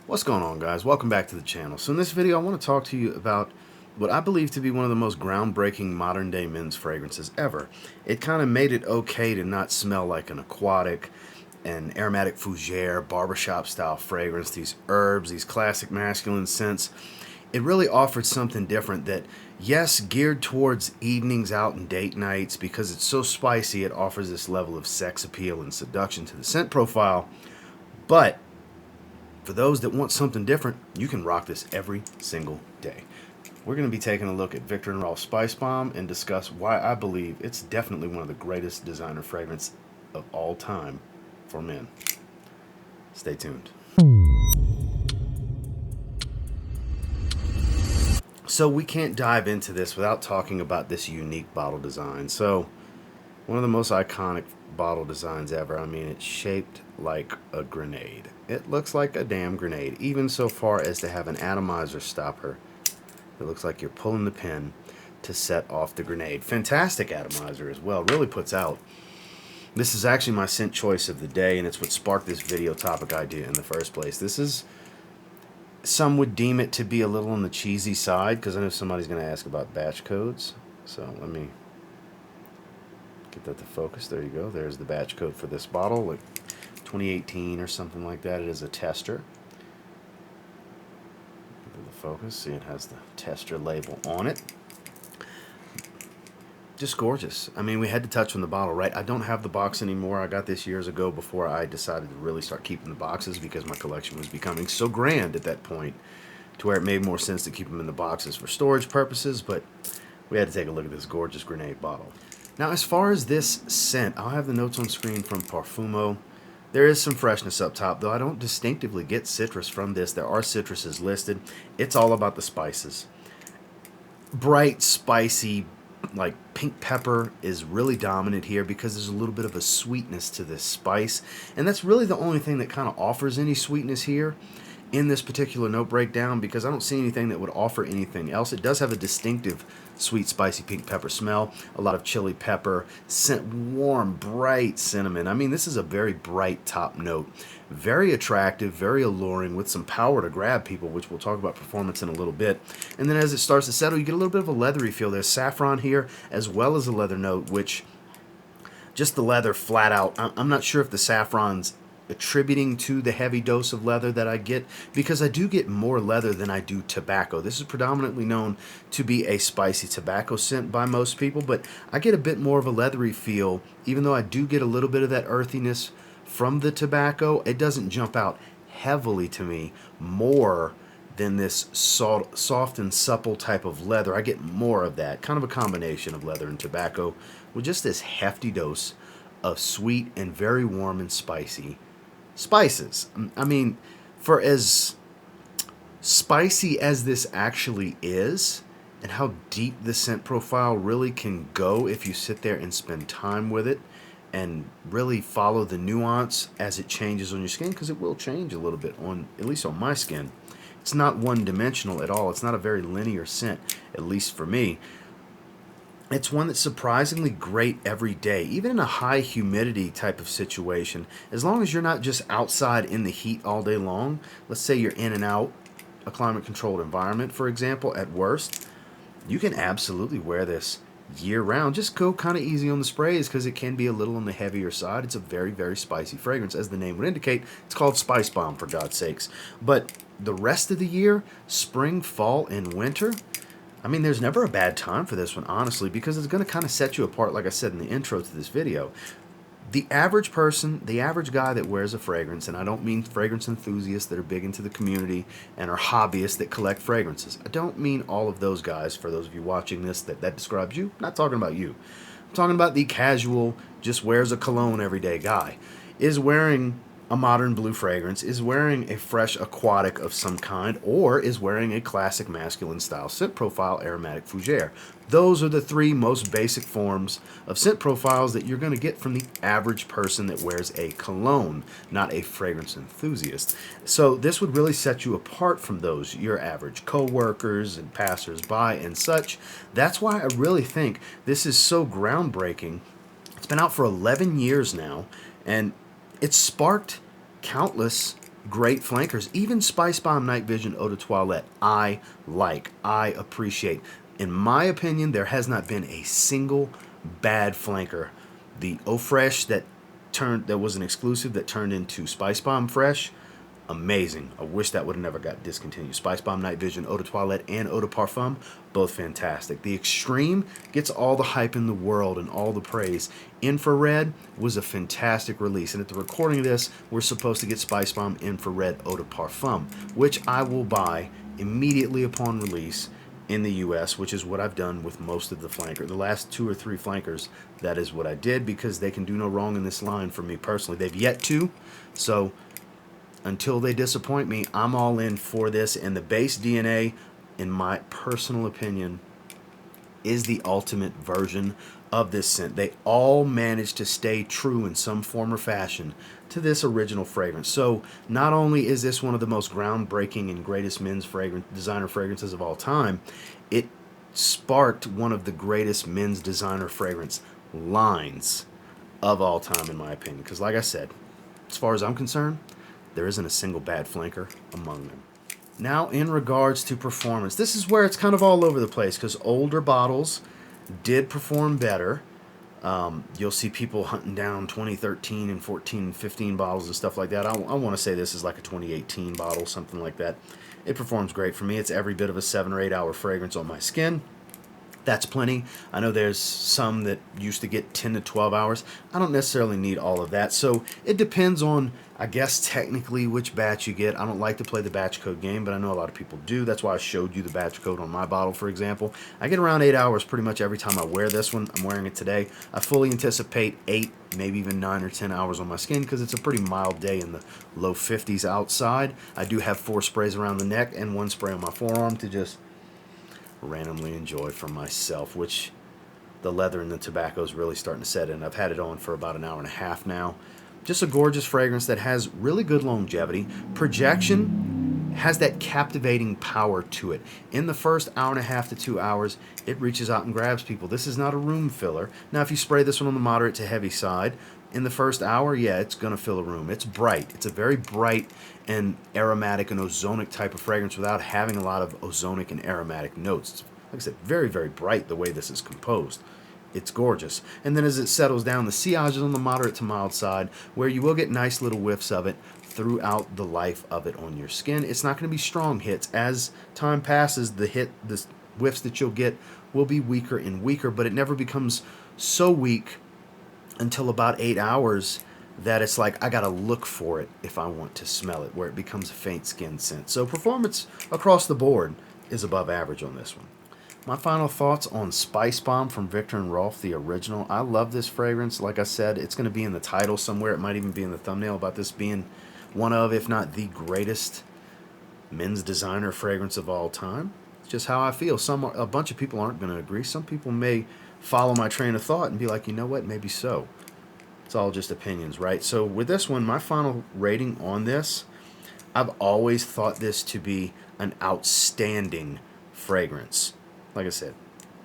What's going on, guys? Welcome back to the channel. So in this video I want to talk to you about what I believe to be one of the most groundbreaking modern day men's fragrances ever. It kind of made it okay to not smell like an aquatic, an aromatic fougere, barbershop style fragrance, these herbs, these classic masculine scents. It really offered something different that, yes, geared towards evenings out and date nights. Because it's so spicy, it offers this level of sex appeal and seduction to the scent profile. But for those that want something different, you can rock this every single day. We're going to be taking a look at Viktor Rolf Spicebomb and discuss why I believe it's definitely one of the greatest designer fragrances of all time for men. Stay tuned. So we can't dive into this without talking about this unique bottle design. So one of the most iconic bottle designs ever. I mean, it's shaped like a grenade. It looks like a damn grenade, even so far as to have an atomizer stopper. It looks like you're pulling the pin to set off the grenade. Fantastic atomizer as well. Really puts out. This is actually my scent choice of the day, and it's what sparked this video topic idea in the first place. This is, some would deem it to be a little on the cheesy side, because I know somebody's going to ask about batch codes. So let me get that to focus. There you go. There's the batch code for this bottle, like 2018 or something like that. It is a tester. Get the focus. See, it has the tester label on it. Just gorgeous. I mean, we had to touch on the bottle, right? I don't have the box anymore. I got this years ago before I decided to really start keeping the boxes, because my collection was becoming so grand at that point to where it made more sense to keep them in the boxes for storage purposes. But we had to take a look at this gorgeous grenade bottle. Now, as far as this scent, I'll have the notes on screen from Parfumo. There is some freshness up top, though I don't distinctively get citrus from this. There are citruses listed. It's all about the spices. Bright, spicy, like pink pepper is really dominant here, because there's a little bit of a sweetness to this spice. And that's really the only thing that kind of offers any sweetness here in this particular note breakdown, because I don't see anything that would offer anything else. It does have a distinctive sweet, spicy pink pepper smell, a lot of chili pepper, scent, warm, bright cinnamon. I mean, this is a very bright top note. Very attractive, very alluring, with some power to grab people, which we'll talk about performance in a little bit. And then as it starts to settle, you get a little bit of a leathery feel. There's saffron here, as well as a leather note, which just the leather flat out. I'm not sure if the saffron's attributing to the heavy dose of leather that I get, because I do get more leather than I do tobacco. This is predominantly known to be a spicy tobacco scent by most people, but I get a bit more of a leathery feel, even though I do get a little bit of that earthiness from the tobacco. It doesn't jump out heavily to me more than this soft and supple type of leather. I get more of that, kind of a combination of leather and tobacco, with just this hefty dose of sweet and very warm and spicy spices. I mean, for as spicy as this actually is, and how deep the scent profile really can go if you sit there and spend time with it and really follow the nuance as it changes on your skin, because it will change a little bit, on at least on my skin. It's not one-dimensional at all. It's not a very linear scent, at least for me. It's one that's surprisingly great every day, even in a high humidity type of situation. As long as you're not just outside in the heat all day long. Let's say you're in and out a climate-controlled environment, for example, at worst. You can absolutely wear this year-round. Just go kind of easy on the sprays, because it can be a little on the heavier side. It's a very, very spicy fragrance, as the name would indicate. It's called Spicebomb, for God's sakes. But the rest of the year, spring, fall, and winter, I mean, there's never a bad time for this one, honestly, because it's going to kind of set you apart, like I said in the intro to this video. The average person, the average guy that wears a fragrance, and I don't mean fragrance enthusiasts that are big into the community and are hobbyists that collect fragrances. I don't mean all of those guys. For those of you watching this, that describes you. I'm not talking about you. I'm talking about the casual, just wears a cologne every day guy. Is wearing a modern blue fragrance, is wearing a fresh aquatic of some kind, or is wearing a classic masculine style scent profile aromatic fougere. Those are the three most basic forms of scent profiles that you're going to get from the average person that wears a cologne, not a fragrance enthusiast. So this would really set you apart from those, your average co-workers and passers-by and such. That's why I really think this is so groundbreaking. It's been out for 11 years now, and it's sparked countless great flankers. Even Spicebomb Night Vision Eau de Toilette, I appreciate. In my opinion, there has not been a single bad flanker. The Eau Fresh that was an exclusive that turned into Spicebomb Fresh, amazing. I wish that would have never got discontinued. Spicebomb Night Vision Eau de Toilette and Eau de Parfum, both fantastic. The Extreme gets all the hype in the world and all the praise. Infrared was a fantastic release, and at the recording of this, we're supposed to get Spicebomb Infrared Eau de Parfum, which I will buy immediately upon release in the US, which is what I've done with most of the flankers. The last 2 or 3 flankers, that is what I did, because they can do no wrong in this line for me personally. They've yet to, so until they disappoint me, I'm all in for this. And the base DNA, in my personal opinion, is the ultimate version of this scent. They all managed to stay true in some form or fashion to this original fragrance. So not only is this one of the most groundbreaking and greatest men's designer fragrances of all time, it sparked one of the greatest men's designer fragrance lines of all time, in my opinion. Because like I said, as far as I'm concerned, there isn't a single bad flanker among them. Now, in regards to performance, this is where it's kind of all over the place, because older bottles did perform better. You'll see people hunting down 2013 and 14 and 15 bottles and stuff like that. I want to say this is like a 2018 bottle, something like that. It performs great for me. It's every bit of a 7 or 8 hour fragrance on my skin. That's plenty. I know there's some that used to get 10 to 12 hours. I don't necessarily need all of that. So it depends on, I guess, technically which batch you get. I don't like to play the batch code game, but I know a lot of people do. That's why I showed you the batch code on my bottle, for example. I get around 8 hours pretty much every time I wear this one. I'm wearing it today. I fully anticipate 8, maybe even 9 or 10 hours on my skin, because it's a pretty mild day in the low 50s outside. I do have 4 sprays around the neck and 1 spray on my forearm to just randomly enjoy for myself, which the leather and the tobacco is really starting to set in. I've had it on for about an hour and a half now. Just a gorgeous fragrance that has really good longevity. Projection has that captivating power to it. In the first hour and a half to 2 hours, it reaches out and grabs people. This is not a room filler. Now, if you spray this one on the moderate to heavy side, in the first hour, yeah, it's going to fill a room. It's bright. It's a very bright and aromatic and ozonic type of fragrance without having a lot of ozonic and aromatic notes. It's, like I said, very, very bright the way this is composed. It's gorgeous. And then as it settles down, the sillage is on the moderate to mild side, where you will get nice little whiffs of it throughout the life of it on your skin. It's not going to be strong hits. As time passes, the whiffs that you'll get will be weaker and weaker, but it never becomes so weak until about 8 hours that it's like I gotta look for it if I want to smell it, where it becomes a faint skin scent. So performance across the board is above average on this one. My final thoughts on Spicebomb from Viktor and Rolf, the original. I love this fragrance. Like I said, it's going to be in the title somewhere. It might even be in the thumbnail about this being one of, if not the greatest men's designer fragrance of all time. It's just how I feel. A bunch of people aren't going to agree. Some people may follow my train of thought and be like, you know what, maybe so. It's all just opinions, right? So with this one, my final rating on this, I've always thought this to be an outstanding fragrance. Like I said,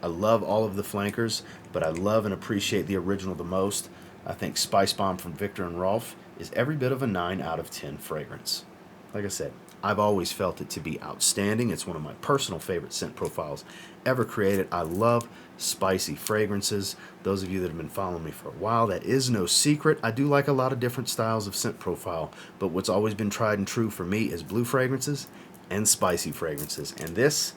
I love all of the flankers, but I love and appreciate the original the most. I think Spicebomb from Viktor and Rolf is every bit of a 9 out of 10 fragrance. Like I said, I've always felt it to be outstanding. It's one of my personal favorite scent profiles ever created. I love spicy fragrances. Those of you that have been following me for a while, that is no secret. I do like a lot of different styles of scent profile, but what's always been tried and true for me is blue fragrances and spicy fragrances, and this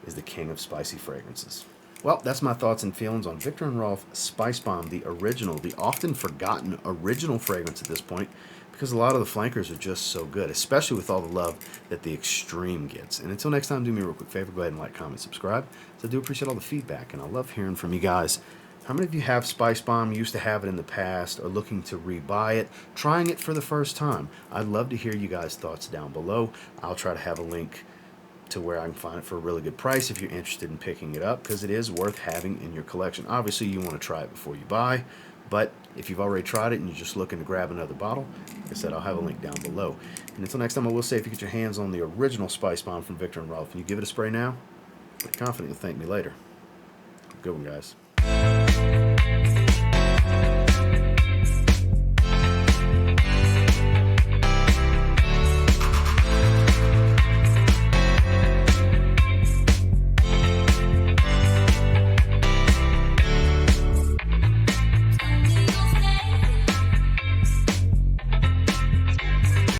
is the king of spicy fragrances. Well, that's my thoughts and feelings on Viktor and Rolf Spicebomb, the original, the often forgotten original fragrance at this point, because a lot of the flankers are just so good, especially with all the love that the Extreme gets. And until next time, do me a real quick favor, go ahead and like, comment, subscribe. So I do appreciate all the feedback, and I love hearing from you guys. How many of you have Spicebomb, used to have it in the past, or looking to rebuy it, trying it for the first time? I'd love to hear you guys' thoughts down below. I'll try to have a link to where I can find it for a really good price if you're interested in picking it up, because it is worth having in your collection. Obviously, you want to try it before you buy, but if you've already tried it and you're just looking to grab another bottle, like I said, I'll have a link down below. And until next time, I will say, if you get your hands on the original Spicebomb from Viktor and Rolf and you give it a spray now, I'm confident you'll thank me later. Good one, guys.